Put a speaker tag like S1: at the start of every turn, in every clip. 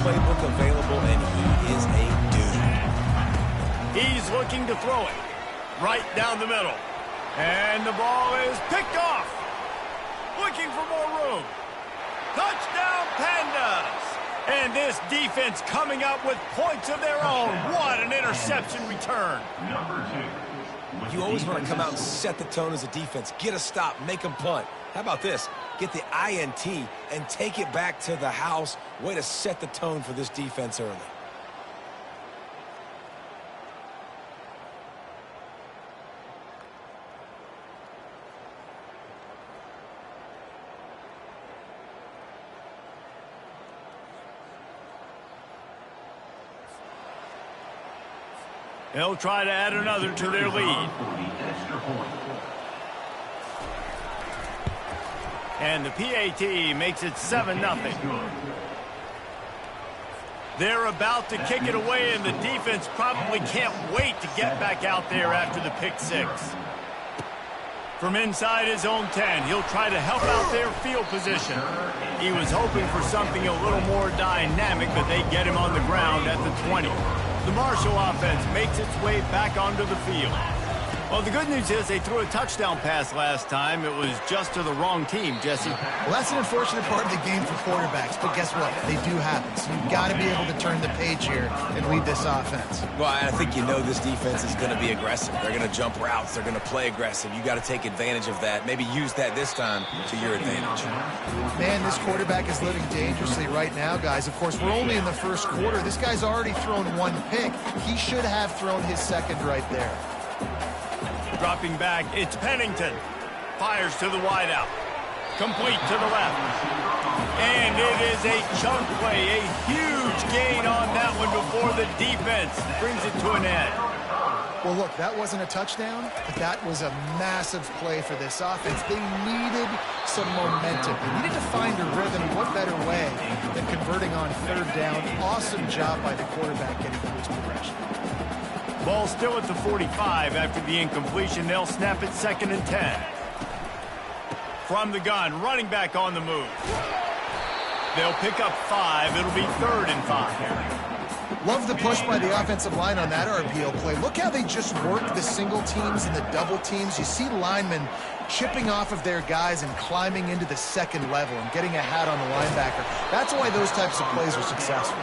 S1: playbook available, and he is a dude.
S2: He's looking to throw it right down the middle. And the ball is picked off. Looking for more room. Touchdown, Pandas! And this defense coming up with points of their own. What an interception return.
S1: You always want to come out and set the tone as a defense. Get a stop, make them punt. How about this? Get the INT and take it back to the house. Way to set the tone for this defense early.
S2: They'll try to add another to their lead. And the PAT makes it 7-0. They're about to kick it away, and the defense probably can't wait to get back out there after the pick six. From inside his own 10, he'll try to help out their field position. He was hoping for something a little more dynamic, but they get him on the ground at the 20. The Marshall offense makes its way back onto the field. Well, the good news is they threw a touchdown pass last time. It was just to the wrong team, Jesse.
S3: Well, that's an unfortunate part of the game for quarterbacks, but guess what? They do happen. So you've got to be able to turn the page here and lead this offense.
S1: Well, I think you know this defense is going to be aggressive. They're going to jump routes. They're going to play aggressive. You got to take advantage of that. Maybe use that this time to your advantage.
S3: Man, this quarterback is living dangerously right now, guys. Of course, we're only in the first quarter. This guy's already thrown one pick. He should have thrown his second right there.
S2: Dropping back, it's Pennington. Fires to the wideout. Complete to the left. And it is a chunk play, a huge gain on that one before the defense brings it to an end.
S3: Well, look, that wasn't a touchdown, but that was a massive play for this offense. They needed some momentum. They needed to find a rhythm. What better way than converting on third down? Awesome job by the quarterback getting through his progression.
S2: Ball still at the 45 after the incompletion. They'll snap it 2nd and 10. From the gun, running back on the move. They'll pick up 5. It'll be 3rd and 5.
S3: Love the push by the offensive line on that RPO play. Look how they just work the single teams and the double teams. You see linemen chipping off of their guys and climbing into the second level and getting a hat on the linebacker. That's why those types of plays are successful.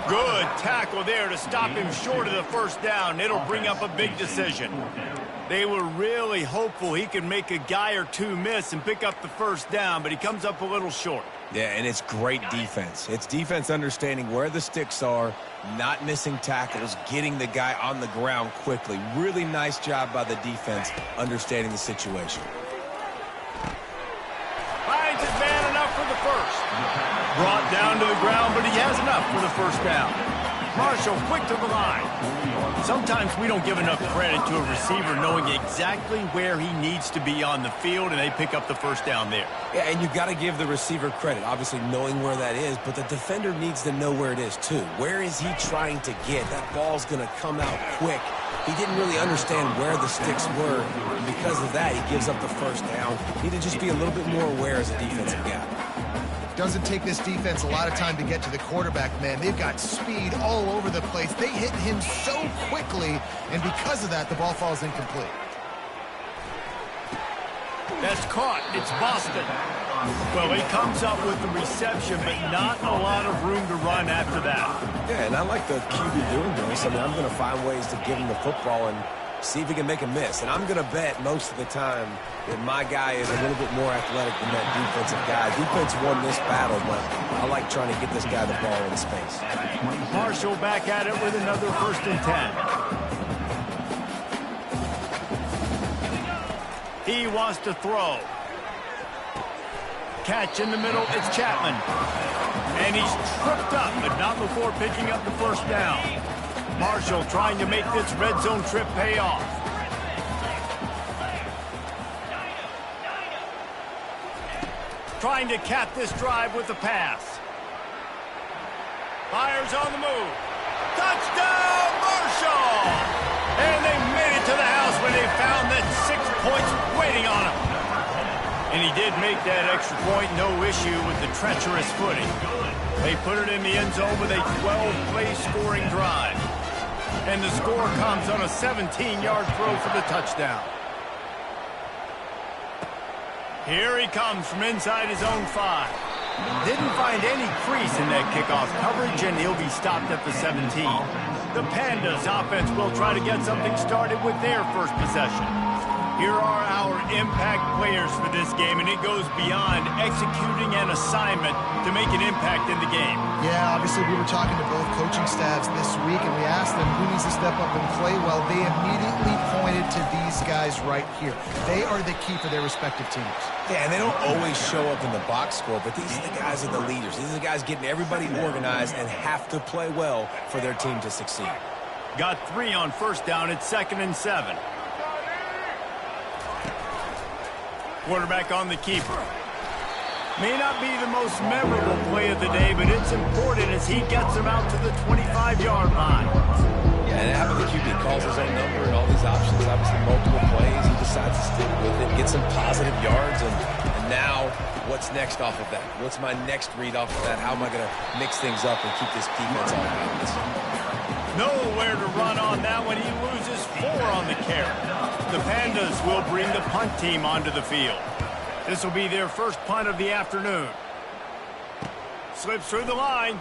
S2: Good tackle there to stop him short of the first down. It'll bring up a big decision. They were really hopeful he could make a guy or two miss and pick up the first down, but he comes up a little short.
S1: Yeah, and it's great defense. It's defense understanding where the sticks are, not missing tackles, getting the guy on the ground quickly. Really nice job by the defense understanding the situation.
S2: Finds his man enough for the first. Brought down to the ground, but he has enough for the first down. Marshall quick to the line. Sometimes we don't give enough credit to a receiver knowing exactly where he needs to be on the field, and they pick up the first down there.
S1: Yeah, and you've got to give the receiver credit, obviously knowing where that is, but the defender needs to know where it is too. Where is he trying to get? That ball's going to come out quick. He didn't really understand where the sticks were, and because of that, he gives up the first down. Need to just be a little bit more aware as a defensive guy.
S3: Doesn't take this defense a lot of time to get to the quarterback, man. They've got speed all over the place. They hit him so quickly, and because of that, the ball falls incomplete.
S2: That's caught. It's Boston. Well, he comes up with the reception, but not a lot of room to run after that.
S1: Yeah, and I like the QB doing this. I mean, I'm going to find ways to give him the football and see if he can make a miss. And I'm going to bet most of the time that my guy is a little bit more athletic than that defensive guy. Defense won this battle, but I like trying to get this guy the ball in space.
S2: Marshall back at it with another 1st and 10. He wants to throw. Catch in the middle, it's Chapman. And he's tripped up, but not before picking up the first down. Marshall trying to make this red zone trip pay off. Trying to cap this drive with a pass. Fires on the move. Touchdown, Marshall! And they made it to the house when they found that 6 points waiting on them. And And he did make that extra point, no issue with the treacherous footing. They put it in the end zone with a 12-play scoring drive. And the score comes on a 17-yard throw for the touchdown. Here he comes from inside his own 5. Didn't find any crease in that kickoff coverage, and he'll be stopped at the 17. The Pandas offense will try to get something started with their first possession. Here are our impact players for this game, and it goes beyond executing an assignment to make an impact in the game.
S3: Yeah, obviously we were talking to both coaching staffs this week, and we asked them who needs to step up and play well. They immediately pointed to these guys right here. They are the key for their respective teams.
S1: Yeah, and they don't always show up in the box score, but these are the guys that are the leaders. These are the guys getting everybody organized and have to play well for their team to succeed.
S2: Got 3 on first down. It's 2nd and 7. Quarterback on the keeper. May not be the most memorable play of the day, but it's important as he gets him out to the 25-yard line.
S1: Yeah, and having the QB calls his own number and all these options, obviously multiple plays, he decides to stick with it, get some positive yards, and now what's next off of that? What's my next read off of that? How am I going to mix things up and keep this defense off balance?
S2: Nowhere to run on that one. He loses 4 on the carry. The Pandas will bring the punt team onto the field. This will be their first punt of the afternoon. Slips through the line.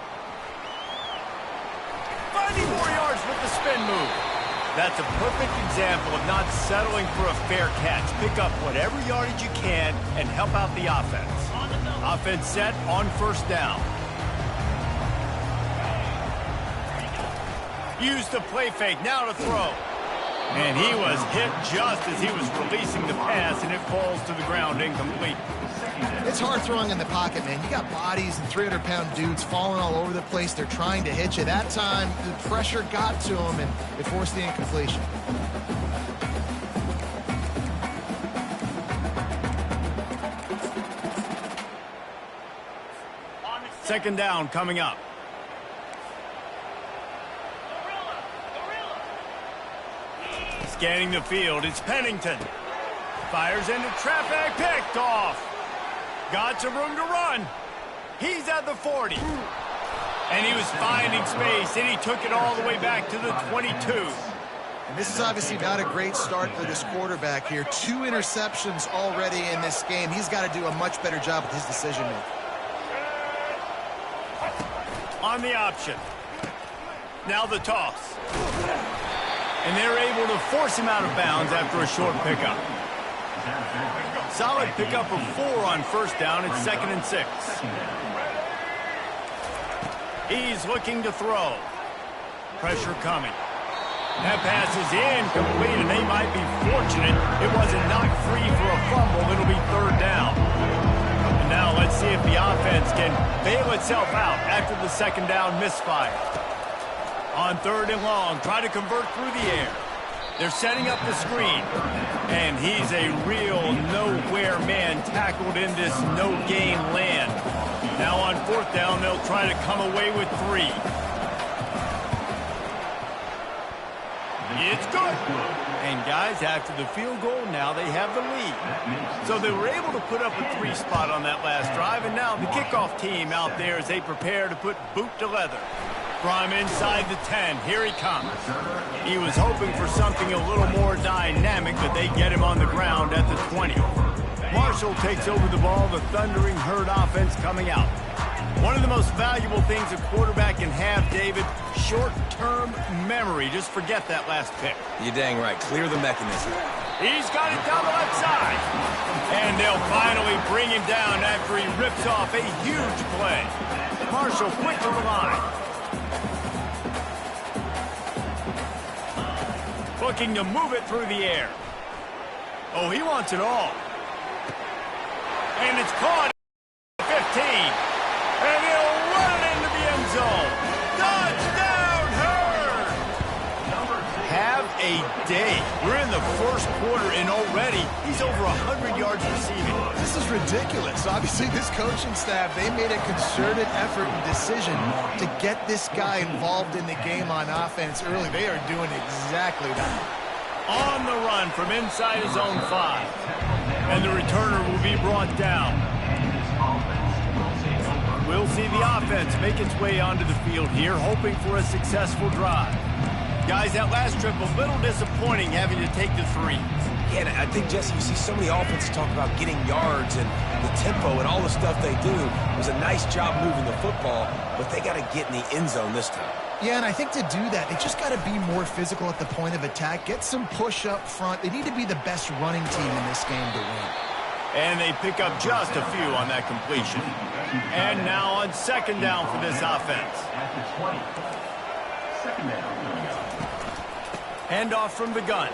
S2: Finding 4 yards with the spin move. That's a perfect example of not settling for a fair catch. Pick up whatever yardage you can and help out the offense. Offense set on first down. Used the play fake, now to throw. And he was hit just as he was releasing the pass, and it falls to the ground incomplete.
S3: It's hard throwing in the pocket, man. You got bodies and 300-pound dudes falling all over the place. They're trying to hit you. That time, the pressure got to him, and it forced the incompletion.
S2: Second down coming up. Scanning the field, it's Pennington. Fires into traffic, picked off. Got some room to run. He's at the 40. And he was finding space, and he took it all the way back to the 22.
S3: And this is obviously not a great start for this quarterback here. 2 interceptions already in this game. He's got to do a much better job with his decision-making.
S2: On the option. Now the toss. And they're able to force him out of bounds after a short pickup. Solid pickup of 4 on first down. It's 2nd and 6. He's looking to throw. Pressure coming. That pass is incomplete, and they might be fortunate it wasn't knocked free for a fumble. It'll be 3rd down. And now let's see if the offense can bail itself out after the 2nd down misfire. On 3rd and long, try to convert through the air. They're setting up the screen. And he's a real nowhere man tackled in this no-gain land. Now on 4th down, they'll try to come away with 3. It's good. And guys, after the field goal, now they have the lead. So they were able to put up a 3 spot on that last drive, and now the kickoff team out there as they prepare to put boot to leather. From inside the 10, here he comes. He was hoping for something a little more dynamic, but they get him on the ground at the 20. Marshall takes over the ball, the thundering herd offense coming out. One of the most valuable things a quarterback can have, David, short-term memory. Just forget that last pick.
S1: You're dang right. Clear the mechanism.
S2: He's got it down the left side. And they'll finally bring him down after he rips off a huge play. Marshall quick to the line. Looking to move it through the air. Oh, he wants it all. And it's caught at 15. And he'll run it into the end zone. Touchdown, Herd! Have a day. We're in the first quarter, and already he's over 100 yards receiving.
S3: This is ridiculous. Obviously, this coaching staff, they made a concerted effort and decision to get this guy involved in the game on offense early. They are doing exactly that.
S2: On the run from inside his own 5. And the returner will be brought down. We'll see the offense make its way onto the field here, hoping for a successful drive. Guys, that last trip, a little disappointing having to take the 3.
S1: Yeah, and I think, Jesse, you see so many offenses talk about getting yards and the tempo and all the stuff they do. It was a nice job moving the football, but they got to get in the end zone this time.
S3: Yeah, and I think to do that, they just got to be more physical at the point of attack, get some push up front. They need to be the best running team in this game to win.
S2: And they pick up just a few on that completion. And now on second down for this offense. Handoff from the gun.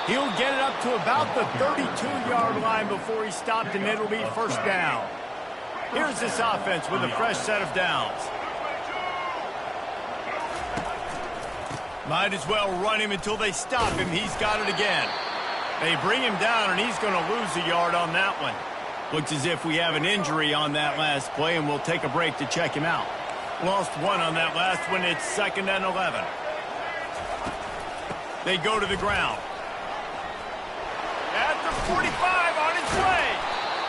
S2: He'll get it up to about the 32-yard line before he stopped, and it'll be first down. Here's this offense with a fresh set of downs. Might as well run him until they stop him. He's got it again. They bring him down, and he's going to lose a yard on that one. Looks as if we have an injury on that last play, and we'll take a break to check him out. Lost 1 on that last one. It's 2nd and 11. They go to the ground. At the 45 on its way.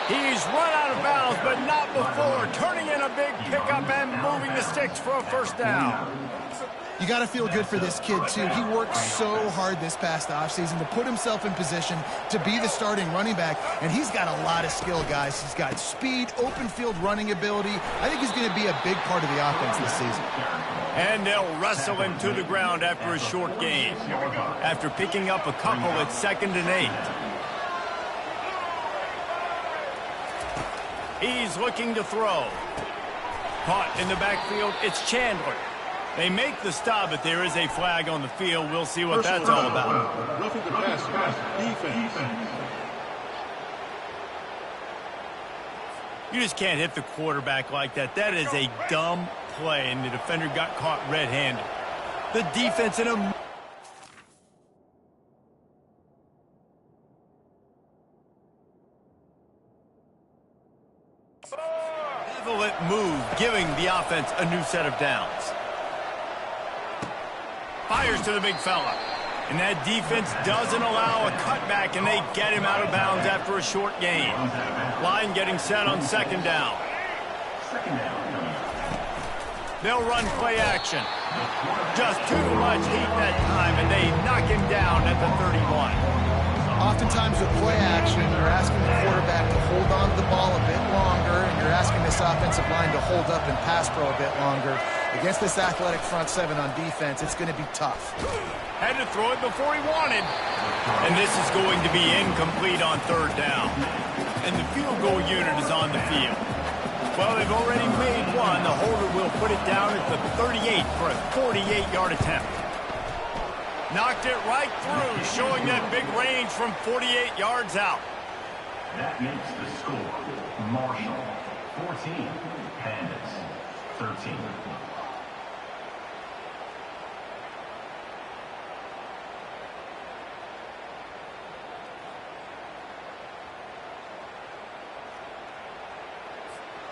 S2: He's run out of bounds, but not before. Turning in a big pickup and moving the sticks for a first down.
S3: You got to feel good for this kid, too. He worked so hard this past offseason to put himself in position to be the starting running back, and he's got a lot of skill, guys. He's got speed, open field running ability. I think he's going to be a big part of the offense this season.
S2: And they'll wrestle him to the ground after a short gain. After picking up a couple, it's 2nd and 8. He's looking to throw. Caught in the backfield, it's Chandler. They make the stop, but there is a flag on the field. We'll see what that's all about.
S4: Roughing the passer. Defense.
S2: You just can't hit the quarterback like that. That is a dumb play, and the defender got caught red-handed. The defense in a... Benevolent move, giving the offense a new set of downs. Fires to the big fella. And that defense doesn't allow a cutback, and they get him out of bounds after a short gain. Line getting set on 2nd down. They'll run play action. Just too much heat that time, and they knock him down at the 31.
S3: Oftentimes with play action, you're asking the quarterback to hold on to the ball a bit longer, and you're asking this offensive line to hold up and pass pro a bit longer. Against this athletic front 7 on defense, it's going to be tough.
S2: Had to throw it before he wanted. And this is going to be incomplete on 3rd down. And the field goal unit is on the field. Well, they've already made one. The holder will put it down at the 38 for a 48-yard attempt. Knocked it right through, showing that big range from 48 yards out.
S5: That makes the score Marshall 14, Bandits 13.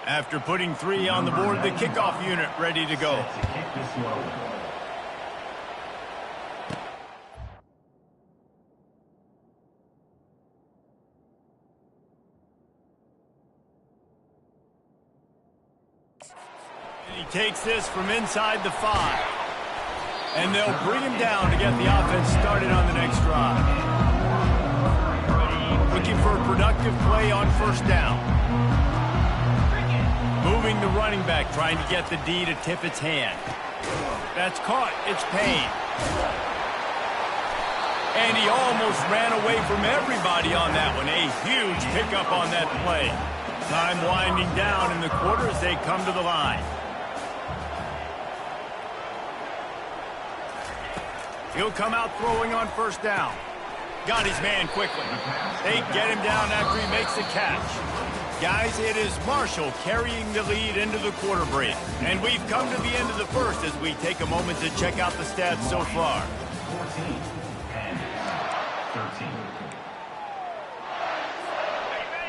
S2: After putting 3 on the board, the kickoff unit ready to go. And he takes this from inside the 5. And they'll bring him down to get the offense started on the next drive. Looking for a productive play on 1st down. Moving the running back, trying to get the D to tip its hand. That's caught. It's Payne. And he almost ran away from everybody on that one. A huge pickup on that play. Time winding down in the quarter as they come to the line. He'll come out throwing on 1st down. Got his man quickly. They get him down after he makes the catch. Guys, it is Marshall carrying the lead into the quarter break. And we've come to the end of the 1st as we take a moment to check out the stats so far.
S5: 14 and 13.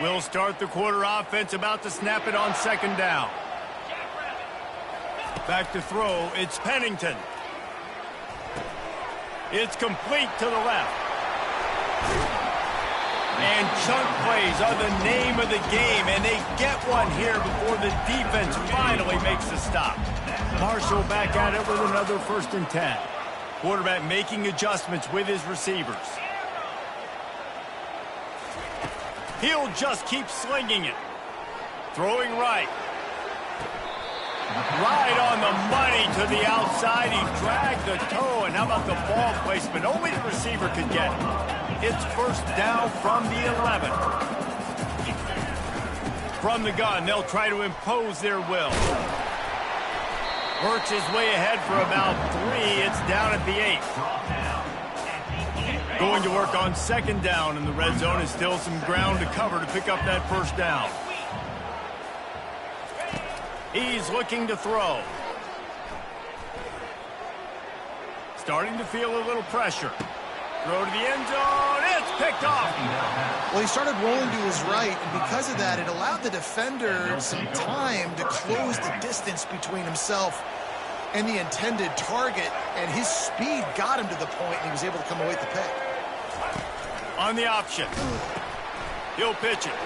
S2: We'll start the quarter offense, about to snap it on 2nd down. Back to throw, it's Pennington. It's complete to the left. And chunk plays are the name of the game, and they get one here before the defense finally makes the stop. Marshall back at it with another 1st and 10. Quarterback making adjustments with his receivers. He'll just keep slinging it. Throwing right. Right on the money to the outside. He dragged the toe, and how about the ball placement? Only the receiver could get it. It's 1st down from the 11. From the gun, they'll try to impose their will. Works his way ahead for about 3. It's down at the 8. Going to work on 2nd down in the red zone is still some ground to cover to pick up that 1st down. He's looking to throw. Starting to feel a little pressure. Throw to the end zone. It's picked off.
S3: Well, he started rolling to his right, and because of that, it allowed the defender some time to close the distance between himself and the intended target, and his speed got him to the point, and he was able to come away with the pick.
S2: On the option. He'll pitch it.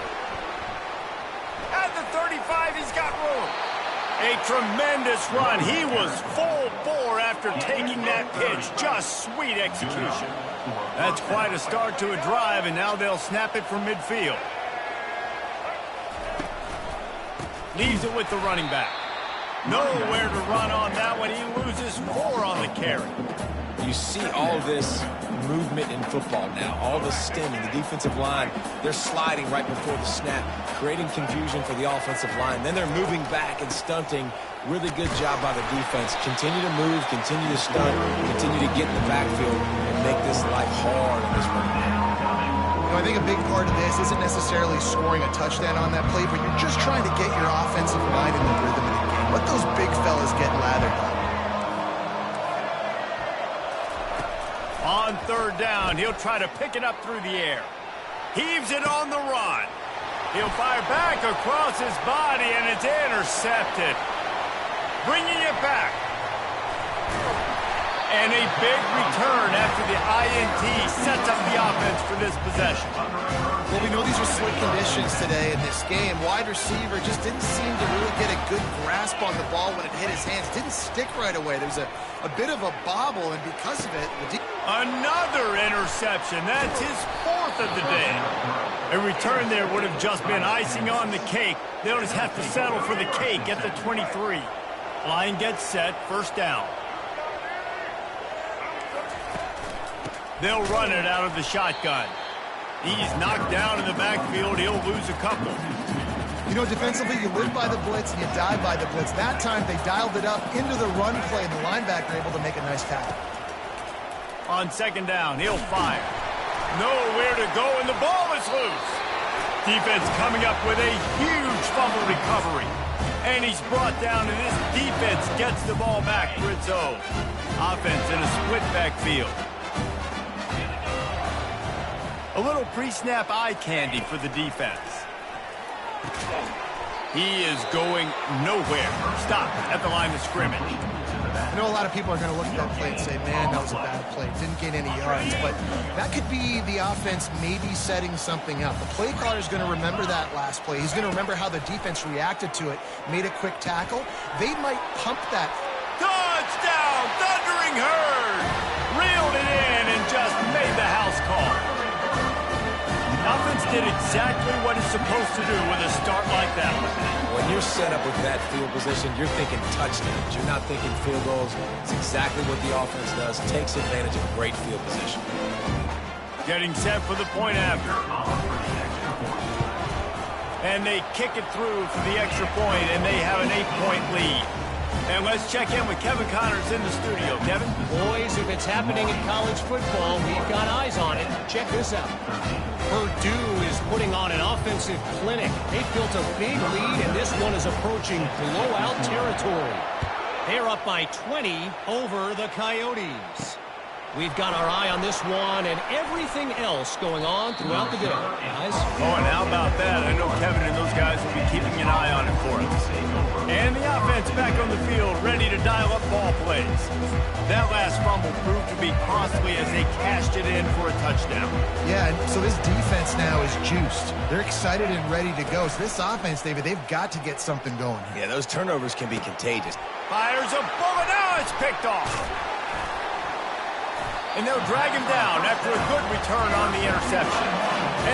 S2: At the 35, he's got room. A tremendous run. He was full bore after taking that pitch. Just sweet execution. That's quite a start to a drive, and now they'll snap it from midfield. Leaves it with the running back. Nowhere to run on that one. He loses 4 on the carry.
S1: You see all this movement in football now, all the stemming, the defensive line, they're sliding right before the snap, creating confusion for the offensive line. Then they're moving back and stunting. Really good job by the defense. Continue to move, continue to stunt, continue to get in the backfield and make this life hard on this running back.
S3: You know, I think a big part of this isn't necessarily scoring a touchdown on that play, but you're just trying to get your offensive line in the rhythm of the game. Let those big fellas get lathered up.
S2: On 3rd down, he'll try to pick it up through the air. Heaves it on the run. He'll fire back across his body, and it's intercepted. Bringing it back. And a big return after the INT sets up the offense for this possession.
S3: Well, we know these are slick conditions today in this game. Wide receiver just didn't seem to really get a good grasp on the ball when it hit his hands. Didn't stick right away. There was a bit of a bobble, and because of it,
S2: another interception. That's his 4th of the day. A return there would have just been icing on the cake. They'll just have to settle for the cake at the 23. Line gets set, 1st down. They'll run it out of the shotgun. He's knocked down in the backfield. He'll lose a couple.
S3: You know, defensively, you live by the blitz and you die by the blitz. That time, they dialed it up into the run play, and the linebacker able to make a nice tackle.
S2: On 2nd down, he'll fire. Nowhere to go, and the ball is loose. Defense coming up with a huge fumble recovery. And he's brought down, and this defense gets the ball back for its own. Offense in a split backfield. A little pre-snap eye candy for the defense. He is going nowhere. Stop at the line of scrimmage.
S3: I know a lot of people are going to look at that play and say, man, that was a bad play. Didn't gain any yards. But that could be the offense maybe setting something up. The play caller is going to remember that last play. He's going to remember how the defense reacted to it, made a quick tackle. They might pump that.
S2: Touchdown! Thundering Herd! Reeled it in and just made the house call. Offense did exactly what it's supposed to do with a start like that.
S1: When you're set up with that field position, you're thinking touchdowns. You're not thinking field goals. It's exactly what the offense does. Takes advantage of great field position.
S2: Getting set for the point after. And they kick it through for the extra point, and they have an 8-point lead. And let's check in with Kevin Connors in the studio. Kevin?
S6: Boys, if it's happening in college football, we've got eyes on it. Check this out. Purdue is putting on an offensive clinic. They've built a big lead, and this one is approaching blowout territory. They're up by 20 over the Coyotes. We've got our eye on this one and everything else going on throughout the day, guys.
S2: Oh, and how about that? I know Kevin and those guys will be keeping an eye on it for us. And the offense back on the field, ready to dial up ball plays. That last fumble proved to be costly as they cashed it in for a touchdown.
S3: Yeah, and so this defense now is juiced. They're excited and ready to go. So this offense, David, they've got to get something going.
S1: Yeah, those turnovers can be contagious.
S2: Fires a bullet. Now it's picked off. And they'll drag him down after a good return on the interception.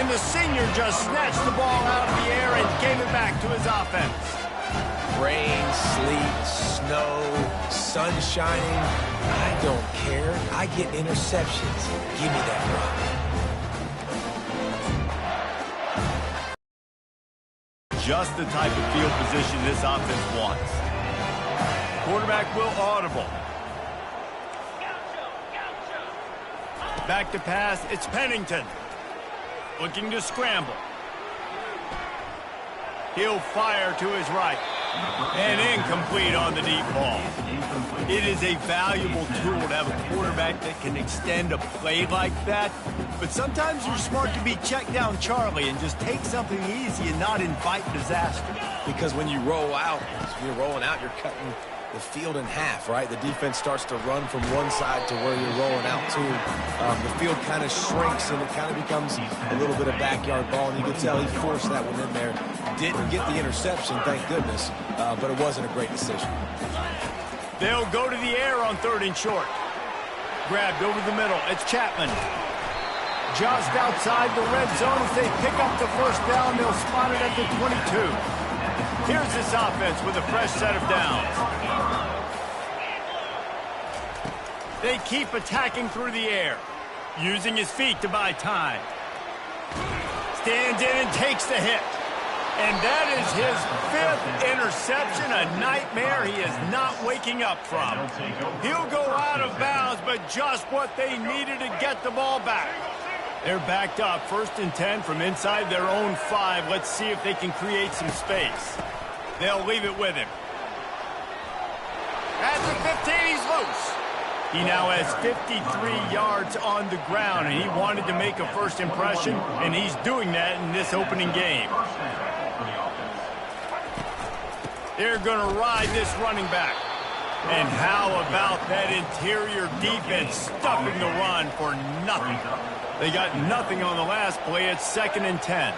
S2: And the senior just snatched the ball out of the air and gave it back to his offense.
S1: Rain, sleet, snow, sun shining. I don't care. I get interceptions. Give me that rock.
S2: Just the type of field position this offense wants. Quarterback will audible. Back to pass, it's Pennington. Looking to scramble. He'll fire to his right. And incomplete on the deep ball. It is a valuable tool to have a quarterback that can extend a play like that. But sometimes you're smart to be check down Charlie and just take something easy and not invite disaster.
S1: Because when you roll out, you're rolling out, you're cutting the field in half, right? The defense starts to run from one side to where you're rolling out to. The field kind of shrinks and it kind of becomes a little bit of backyard ball, and you can tell he forced that one in there. Didn't get the interception, thank goodness, but it wasn't a great decision.
S2: They'll go to the air on 3rd and short. Grabbed over the middle. It's Chapman. Just outside the red zone as they pick up the first down. They'll spot it at the 22. Here's this offense with a fresh set of downs. They keep attacking through the air, using his feet to buy time. Stands in and takes the hit. And that is his 5th interception, a nightmare he is not waking up from. He'll go out of bounds, but just what they needed to get the ball back. They're backed up, 1st and 10 from inside their own 5. Let's see if they can create some space. They'll leave it with him. At the 15, he's loose. He now has 53 yards on the ground, and he wanted to make a first impression, and he's doing that in this opening game. They're going to ride this running back. And how about that interior defense stuffing the run for nothing? They got nothing on the last play. It's 2nd and 10.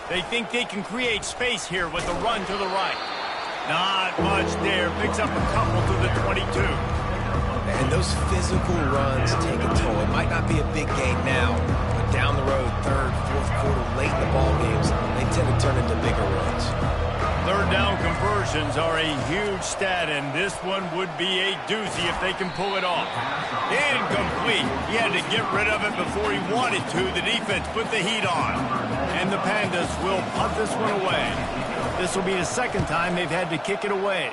S2: They think they can create space here with a run to the right. Not much there. Picks up a couple to the 22.
S1: And those physical runs take a toll. It might not be a big gain now, but down the road, 3rd, 4th quarter, late in the ball games, they tend to turn into bigger runs.
S2: 3rd down conversions are a huge stat, and this one would be a doozy if they can pull it off. Incomplete. He had to get rid of it before he wanted to. The defense put the heat on. And the Pandas will punt this one away. This will be the 2nd time they've had to kick it away.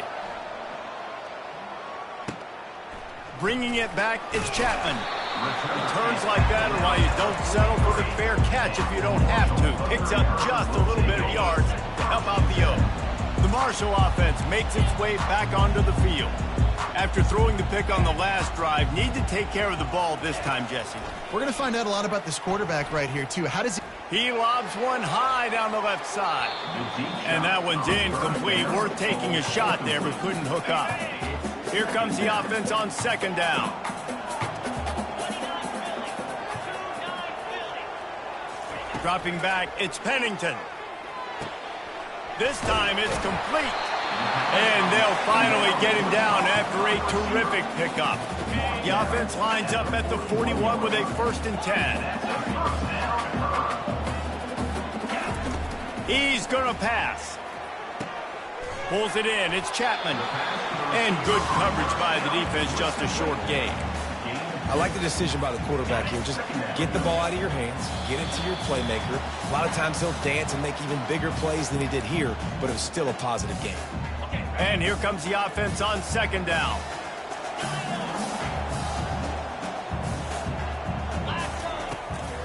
S2: Bringing it back, it's Chapman. Returns like that are why you don't settle for the fair catch if you don't have to. Picks up just a little bit of yards to help out the O. The Marshall offense makes its way back onto the field. After throwing the pick on the last drive, need to take care of the ball this time, Jesse.
S3: We're going to find out a lot about this quarterback right here, too. How does he...
S2: He lobs one high down the left side. And that one's incomplete. Worth taking a shot there, but couldn't hook up. Here comes the offense on 2nd down. Dropping back, it's Pennington. This time it's complete. And they'll finally get him down after a terrific pickup. The offense lines up at the 41 with a 1st and 10. He's going to pass. Pulls it in. It's Chapman. And good coverage by the defense, just a short gain.
S1: I like the decision by the quarterback here. Just get the ball out of your hands, get it to your playmaker. A lot of times he'll dance and make even bigger plays than he did here, but it was still a positive game.
S2: And here comes the offense on 2nd down.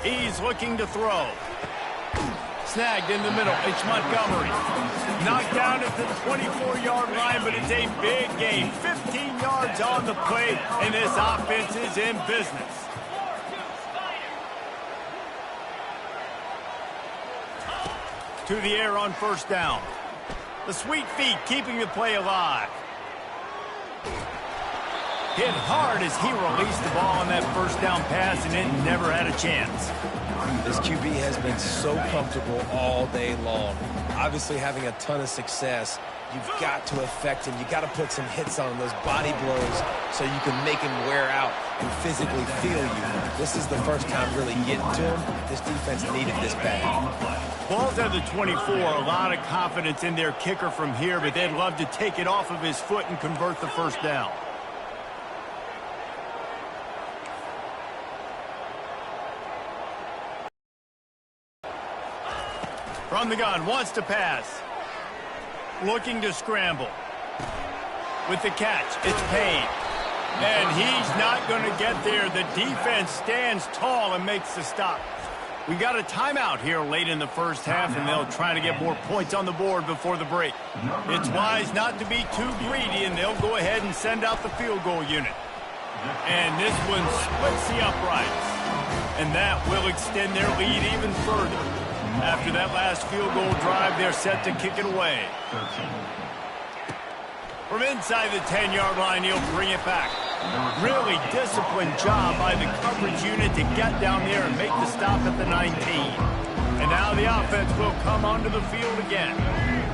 S2: He's looking to throw. Snagged in the middle. It's Montgomery. Knocked down at the 24-yard line, but it's a big game. 15 yards on the play, and this offense is in business. To the air on first down. The sweet feet keeping the play alive. Hit hard as he released the ball on that first down pass, and it never had a chance.
S1: This QB has been so comfortable all day long. Obviously having a ton of success. You've got to affect him. You've got to put some hits on those body blows so you can make him wear out and physically feel you. This is the first time really getting to him. This defense needed this bad.
S2: Ball's at the 24. A lot of confidence in their kicker from here, but they'd love to take it off of his foot and convert the first down. From the gun, wants to pass. Looking to scramble. With the catch, it's Payne. And he's not going to get there. The defense stands tall and makes the stop. We got a timeout here late in the first half, and they'll try to get more points on the board before the break. It's wise not to be too greedy, and they'll go ahead and send out the field goal unit. And this one splits the uprights. And that will extend their lead even further. After that last field goal drive, they're set to kick it away. From inside the 10-yard line, he'll bring it back. Really disciplined job by the coverage unit to get down there and make the stop at the 19. And now the offense will come onto the field again.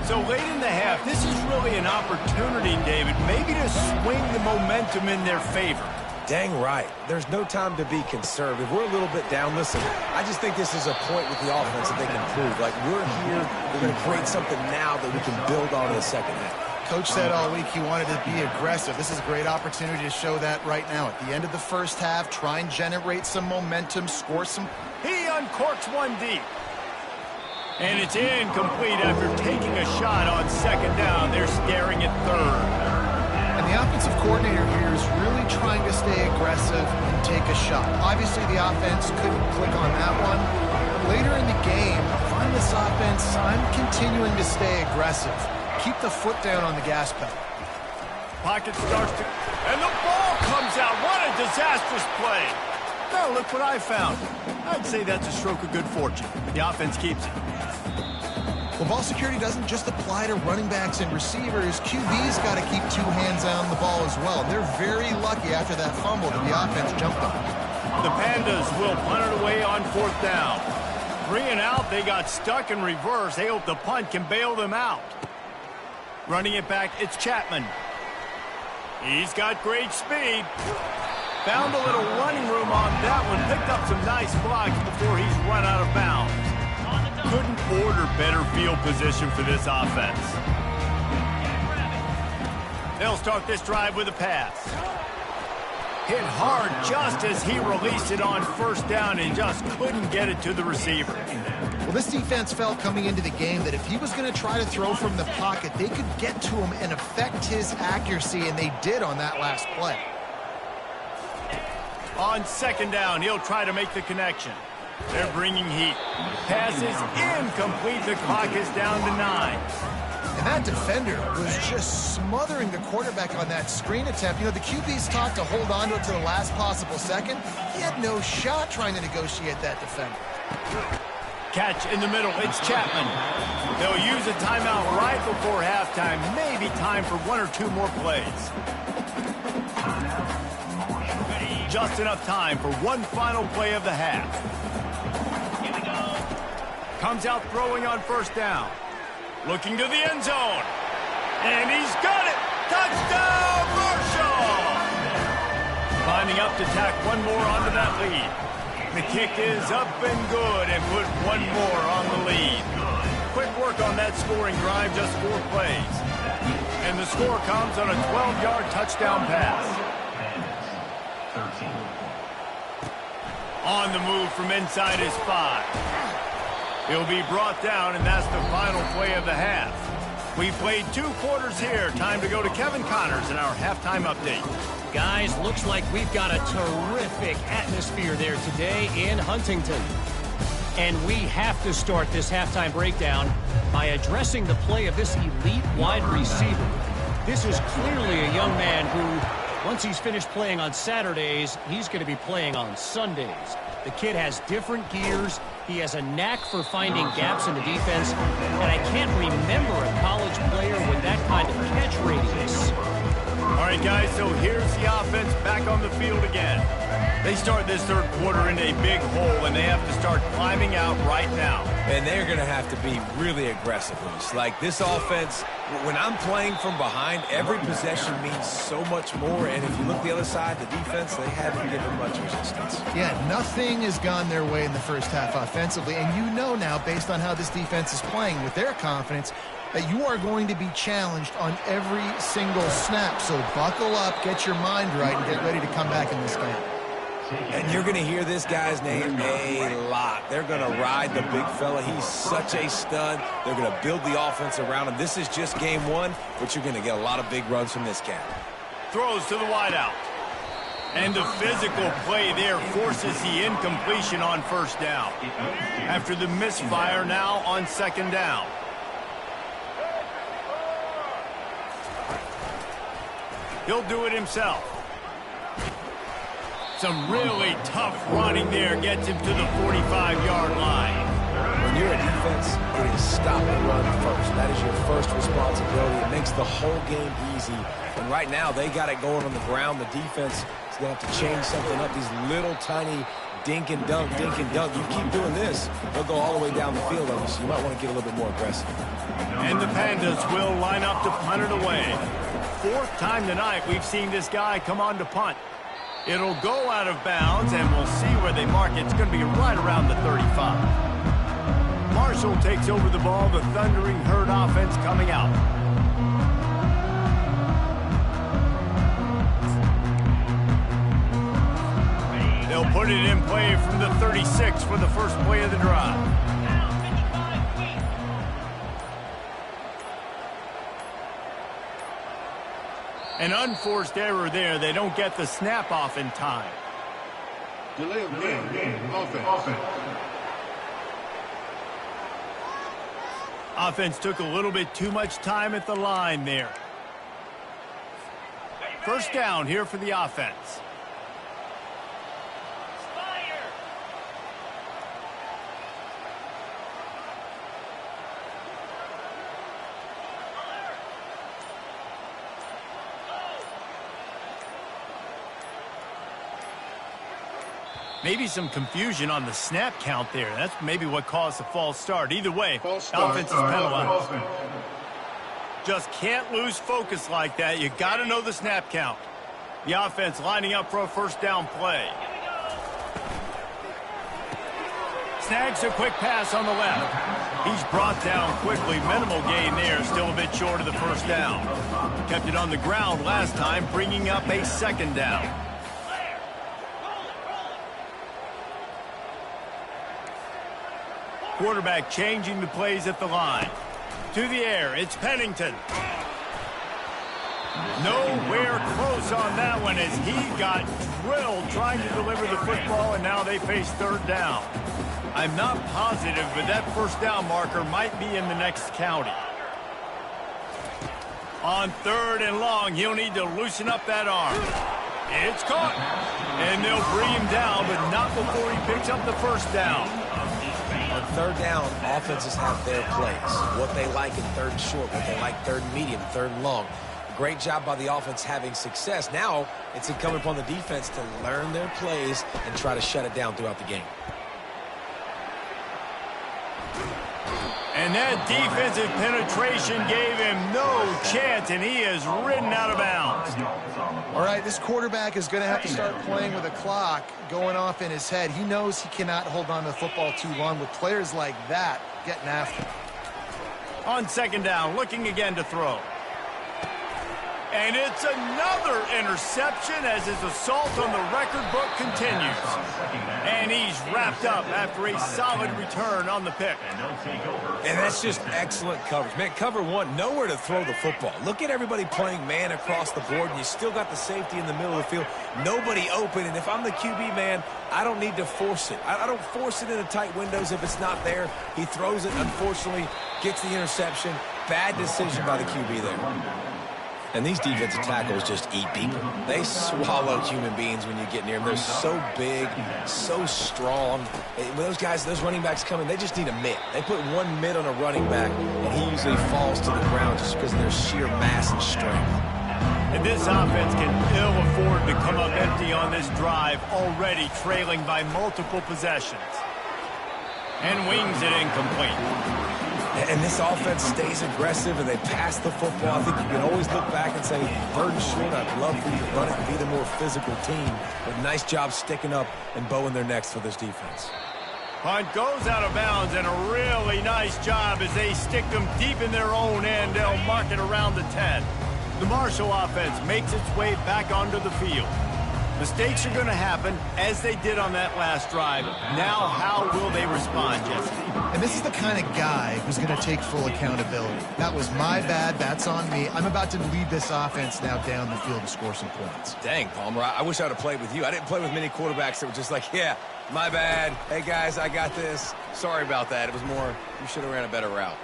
S2: So late in the half, this is really an opportunity, David, maybe to swing the momentum in their favor.
S1: Dang right. There's no time to be conservative. We're a little bit down. Listen, I just think this is a point with the offense that they can prove. Like, we're here, we're going to create something now that we can build on in the second half.
S3: Coach said all week he wanted to be aggressive. This is a great opportunity to show that right now. At the end of the first half, try and generate some momentum, score some.
S2: He uncorks one deep. And it's incomplete after taking a shot on second down. They're staring at third.
S3: And the offensive coordinator here is really trying to stay aggressive and take a shot. Obviously, the offense couldn't click on that one. Later in the game, on this offense, I'm continuing to stay aggressive. Keep the foot down on the gas pedal.
S2: Pocket starts to... And the ball comes out. What a disastrous play. Now look what I found. I'd say that's a stroke of good fortune. The offense keeps it.
S3: Well, ball security doesn't just apply to running backs and receivers. QB's got to keep two hands on the ball as well. They're very lucky after that fumble that the offense jumped on.
S2: The Pandas will punt it away on fourth down. 3 and out, they got stuck in reverse. They hope the punt can bail them out. Running it back, it's Chapman. He's got great speed. Found a little running room on that one. Picked up some nice blocks before he's run out of bounds. Couldn't order better field position for this offense. They'll start this drive with a pass. Hit hard just as he released it on first down and just couldn't get it to the receiver.
S3: Well, this defense felt coming into the game that if he was going to try to throw from the pocket, they could get to him and affect his accuracy, and they did on that last play.
S2: On second down, he'll try to make the connection. They're bringing heat. Pass is incomplete. The clock is down to 9.
S3: And that defender was just smothering the quarterback on that screen attempt. You know, the QB's taught to hold on to it to the last possible second. He had no shot trying to negotiate that defender.
S2: Catch in the middle. It's Chapman. They'll use a timeout right before halftime. Maybe time for 1 or 2 more plays. Just enough time for one final play of the half. Comes out throwing on first down. Looking to the end zone. And he's got it. Touchdown, Marshall! Lining up to tack one more onto that lead. The kick is up and good and put one more on the lead. Quick work on that scoring drive, just 4 plays. And the score comes on a 12-yard touchdown pass.
S5: 13.
S2: On the move from inside his 5. He'll be brought down, and that's the final play of the half. We played 2 quarters here. Time to go to Kevin Connors in our halftime update.
S6: Guys, looks like we've got a terrific atmosphere there today in Huntington. And we have to start this halftime breakdown by addressing the play of this elite wide receiver. This is clearly a young man who, once he's finished playing on Saturdays, he's going to be playing on Sundays. The kid has different gears. He has a knack for finding gaps in the defense. And I can't remember a college player with that kind of catch radius.
S2: All right, guys, so here's the offense back on the field again. They start this third quarter in a big hole, and they have to start climbing out right now.
S1: And they're going to have to be really aggressive. Like this offense, when I'm playing from behind, every possession means so much more. And if you look the other side, the defense, they haven't given much resistance.
S3: Yeah, nothing has gone their way in the first half offensively. And you know now, based on how this defense is playing with their confidence, that you are going to be challenged on every single snap. So buckle up, get your mind right, and get ready to come back in this game.
S1: And you're going to hear this guy's name a lot. They're going to ride the big fella. He's such a stud. They're going to build the offense around him. This is just game one, but you're going to get a lot of big runs from this cat.
S2: Throws to the wideout. And the physical play there forces the incompletion on first down. After the misfire now on second down. He'll do it himself. Some really tough running there gets him to the 45-yard line.
S1: When you're a defense, it is stop and run first. That is your first responsibility. It makes the whole game easy. And right now, they got it going on the ground. The defense is going to have to change something up. These little tiny dink and dunk, dink and dunk. You keep doing this, they'll go all the way down the field on you, so you might want to get a little bit more aggressive.
S2: And the Pandas will line up to punt it away. Fourth time tonight we've seen this guy come on to punt. It'll go out of bounds, and we'll see where they mark it. It's going to be right around the 35. Marshall takes over the ball, the Thundering Herd offense coming out. They'll put it in play from the 36 for the first play of the drive. An unforced error there. They don't get the snap off in time.
S4: Delay of game. Offense.
S2: Offense took a little bit too much time at the line there. First down here for the offense. Maybe some confusion on the snap count there. That's maybe what caused the false start. Either way, offense is penalized. Just can't lose focus like that. You got to know the snap count. The offense lining up for a first down play. Snags a quick pass on the left. He's brought down quickly. Minimal gain there. Still a bit short of the first down. Kept it on the ground last time, bringing up a second down. Quarterback changing the plays at the line. To the air, it's Pennington. Nowhere close on that one as he got drilled trying to deliver the football, and now they face third down. I'm not positive, but that first down marker might be in the next county. On third and long, he'll need to loosen up that arm. It's caught. And they'll bring him down, but not before he picks up the first down.
S1: On third down, offenses have their plays. What they like in third and short, what they like third and medium, third and long. Great job by the offense having success. Now it's incumbent upon the defense to learn their plays and try to shut it down throughout the game.
S2: And that defensive penetration gave him no chance, and he is ridden out of bounds.
S3: All right, this quarterback is going to have to start playing with a clock going off in his head. He knows he cannot hold on to the football too long with players like that getting after him.
S2: On second down, looking again to throw. And it's another interception as his assault on the record book continues. And he's wrapped up after a solid return on the pick.
S1: And that's just excellent coverage. Man, cover one, nowhere to throw the football. Look at everybody playing man across the board, and you still got the safety in the middle of the field. Nobody open, and if I'm the QB, man, I don't need to force it. I don't force it into tight windows if it's not there. He throws it, unfortunately, gets the interception. Bad decision by the QB there. And these defensive tackles just eat people. They swallow human beings when you get near them. They're so big, so strong. When those guys, those running backs come in, they just need a mitt. They put one mitt on a running back, and he usually falls to the ground just because of their sheer mass and strength.
S2: And this offense can ill afford to come up empty on this drive, already trailing by multiple possessions. And wings it incomplete.
S1: And this offense stays aggressive, and they pass the football. I think you can always look back and say, burden short, I'd love for you to run it and be the more physical team. But nice job sticking up and bowing their necks for this defense.
S2: Punt goes out of bounds, and a really nice job as they stick them deep in their own end. They'll mark it around the 10. The Marshall offense makes its way back onto the field. Mistakes are going to happen, as they did on that last drive. Now, how will they respond, Jesse?
S3: And this is the kind of guy who's going to take full accountability. That was my bad. That's on me. I'm about to lead this offense now down the field to score some points.
S1: Dang, Palmer, I wish I would have played with you. I didn't play with many quarterbacks that were just like, yeah, my bad. Hey, guys, I got this. Sorry about that. It was more, you should have ran a better route.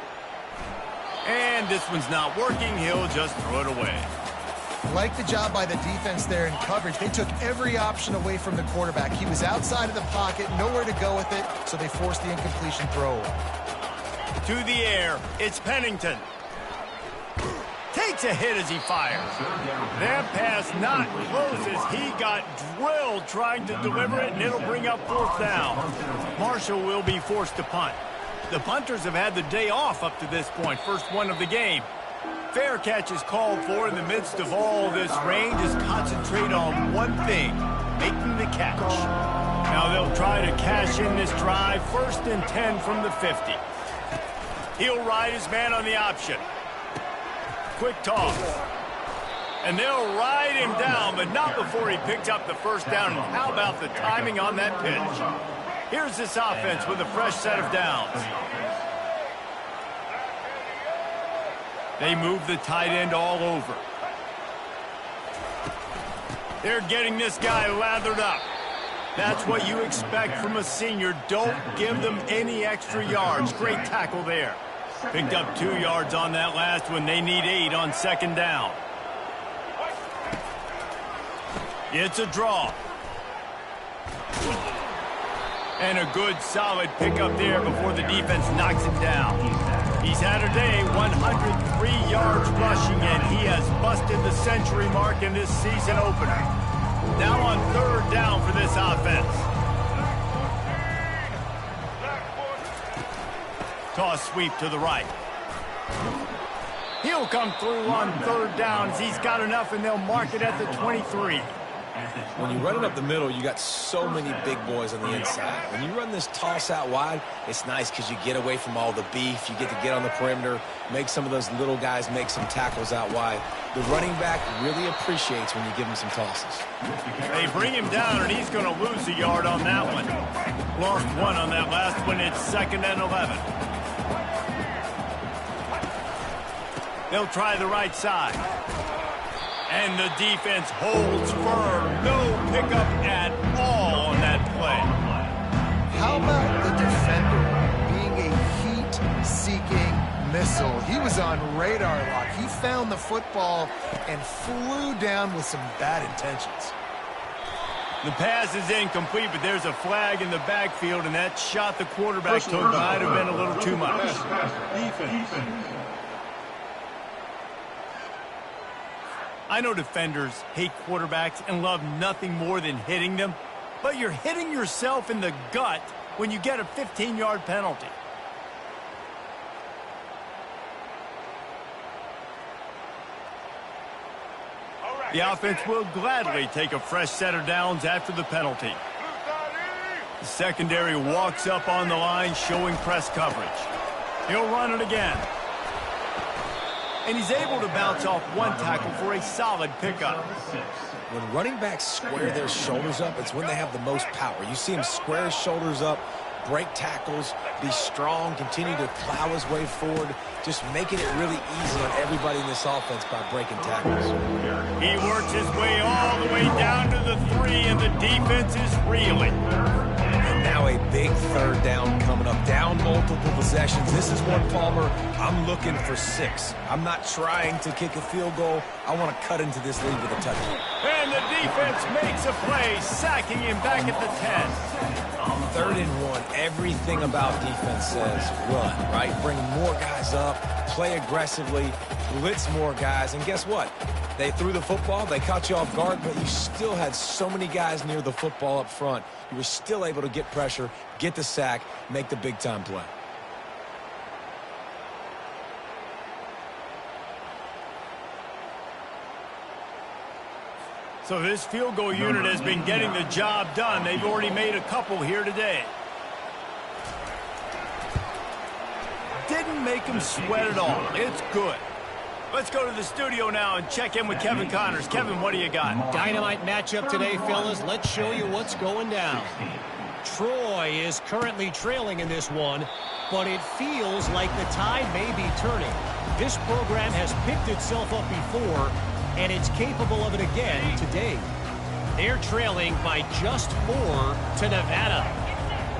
S2: And this one's not working. He'll just throw it away.
S3: Like the job by the defense there in coverage. They took every option away from the quarterback. He was outside of the pocket, nowhere to go with it, so they forced the incompletion throw.
S2: To the air, it's Pennington. Takes a hit as he fires. That pass not close as he got drilled trying to deliver it, and it'll bring up fourth down. Marshall will be forced to punt. The punters have had the day off up to this point, first one of the game. Fair catch is called for in the midst of all this rain. Just concentrate on one thing, making the catch. Now they'll try to cash in this drive, 1st and 10 from the 50. He'll ride his man on the option. Quick toss. And they'll ride him down, but not before he picks up the first down. And how about the timing on that pitch? Here's this offense with a fresh set of downs. They move the tight end all over. They're getting this guy lathered up. That's what you expect from a senior. Don't give them any extra yards. Great tackle there. Picked up 2 yards on that last one. They need 8 on 2nd down. It's a draw. And a good, solid pickup there before the defense knocks him down. He's had a day, 103 yards rushing, and he has busted the century mark in this season opener. Now on 3rd down for this offense. Toss sweep to the right. He'll come through on 3rd down as he's got enough, and they'll mark it at the 23.
S1: When you run it up the middle, you got so many big boys on the inside. When you run this toss out wide, it's nice because you get away from all the beef. You get to get on the perimeter, make some of those little guys make some tackles out wide. The running back really appreciates when you give him some tosses.
S2: They bring him down, and he's going to lose a yard on that one. Lost 1 on that last one. It's 2nd and 11. They'll try the right side. And the defense holds firm. No pickup at all on that play.
S3: How about the defender being a heat-seeking missile? He was on radar lock. He found the football and flew down with some bad intentions.
S2: The pass is incomplete, but there's a flag in the backfield, and that shot the quarterback took might have been a little too much.
S4: Defense.
S2: I know defenders hate quarterbacks and love nothing more than hitting them, but you're hitting yourself in the gut when you get a 15-yard penalty. The offense will gladly take a fresh set of downs after the penalty. The secondary walks up on the line, showing press coverage. He'll run it again. and he's able to bounce off one tackle for a solid pickup.
S1: When running backs square their shoulders up, it's when they have the most power. You see him square his shoulders up, break tackles, be strong, continue to plow his way forward, just making it really easy on everybody in this offense by breaking tackles.
S2: He works his way all the way down to the 3, and the defense is reeling.
S1: And now a big third down coming up. Down multiple possessions. This is one, Palmer, I'm looking for 6. I'm not trying to kick a field goal. I want to cut into this lead with a touchdown.
S2: And the defense makes a play, sacking him back at the 10.
S1: 3rd and 1, everything about defense says run, right? Bring more guys up, play aggressively, blitz more guys, and guess what? They threw the football, they caught you off guard, but you still had so many guys near the football up front. You were still able to get pressure, get the sack, make the big-time play.
S2: So this field goal unit has been getting the job done. They've already made a couple here today. Didn't make him sweat at all. It's good. Let's go to the studio now and check in with Kevin Connors. Kevin, what do you got?
S6: Dynamite matchup today, fellas. Let's show you what's going down. Troy is currently trailing in this one, but it feels like the tide may be turning. This program has picked itself up before, and it's capable of it again today. They're trailing by just 4 to Nevada.